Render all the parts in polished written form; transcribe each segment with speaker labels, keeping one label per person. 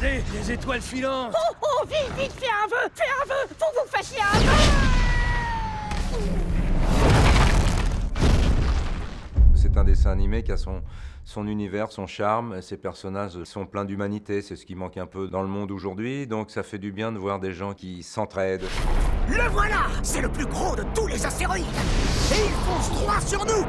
Speaker 1: Regardez, des étoiles filantes.
Speaker 2: Oh, vite, vite, fais un vœu. Faut que vous fassiez un vœu.
Speaker 3: C'est un dessin animé qui a son univers, son charme. Ses personnages sont pleins d'humanité. C'est ce qui manque un peu dans le monde aujourd'hui. Donc ça fait du bien de voir des gens qui s'entraident.
Speaker 2: Le voilà. C'est le plus gros de tous les astéroïdes. Et il fonce droit sur nous.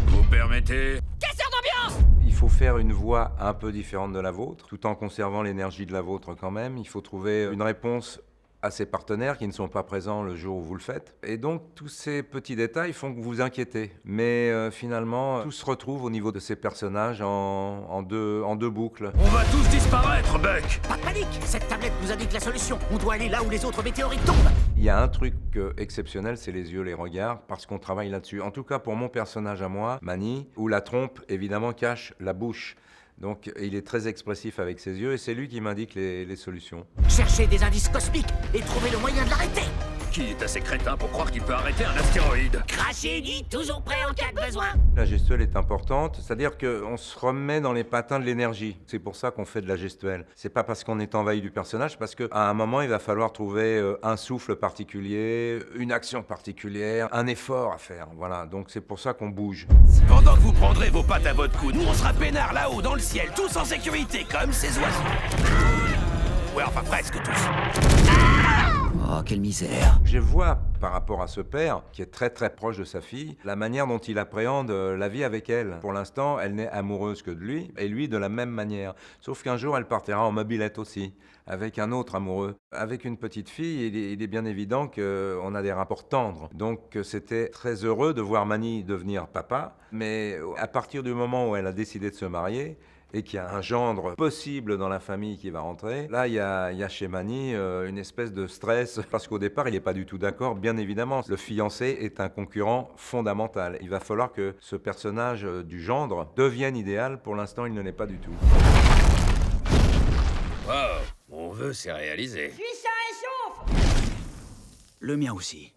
Speaker 1: Vous permettez?
Speaker 2: Casseur d'ambiance.
Speaker 3: Il faut faire une voix un peu différente de la vôtre, tout en conservant l'énergie de la vôtre quand même. Il faut trouver une réponse à ses partenaires qui ne sont pas présents le jour où vous le faites. Et donc, tous ces petits détails font que vous vous inquiétez. Mais finalement, tout se retrouve au niveau de ces personnages en deux boucles.
Speaker 1: On va tous disparaître, Buck.
Speaker 2: Pas de panique. Cette tablette nous indique la solution. On doit aller là où les autres météorites tombent.
Speaker 3: Il y a un truc exceptionnel, c'est les yeux, les regards, parce qu'on travaille là-dessus. En tout cas, pour mon personnage à moi, Manny, où la trompe, évidemment, cache la bouche. Donc il est très expressif avec ses yeux et c'est lui qui m'indique les solutions.
Speaker 2: Cherchez des indices cosmiques et trouvez le moyen de l'arrêter.
Speaker 1: Qui est assez crétin pour croire qu'il peut arrêter un astéroïde?
Speaker 2: Crachez dit toujours prêt en cas de besoin.
Speaker 3: La gestuelle est importante, c'est-à-dire qu'on se remet dans les patins de l'énergie. C'est pour ça qu'on fait de la gestuelle. C'est pas parce qu'on est envahi du personnage, parce qu'à un moment, il va falloir trouver un souffle particulier, une action particulière, un effort à faire. Voilà, donc c'est pour ça qu'on bouge.
Speaker 1: Pendant que vous prendrez vos pattes à votre cou, nous on sera peinards là-haut dans le ciel, tous en sécurité, comme ces oiseaux. Ouais, enfin presque tous.
Speaker 2: Oh, quelle misère.
Speaker 3: Je vois, par rapport à ce père, qui est très très proche de sa fille, la manière dont il appréhende la vie avec elle. Pour l'instant, elle n'est amoureuse que de lui, et lui de la même manière. Sauf qu'un jour, elle partira en mobilette aussi, avec un autre amoureux. Avec une petite fille, il est bien évident qu'on a des rapports tendres. Donc c'était très heureux de voir Manny devenir papa, mais à partir du moment où elle a décidé de se marier, et qu'il y a un gendre possible dans la famille qui va rentrer, là, il y a chez Manny une espèce de stress, parce qu'au départ, il n'est pas du tout d'accord, bien évidemment. Le fiancé est un concurrent fondamental. Il va falloir que ce personnage du gendre devienne idéal. Pour l'instant, il ne l'est pas du tout.
Speaker 1: Wow, mon vœu s'est réalisé.
Speaker 2: Suis sain et sauf.
Speaker 4: Le mien aussi.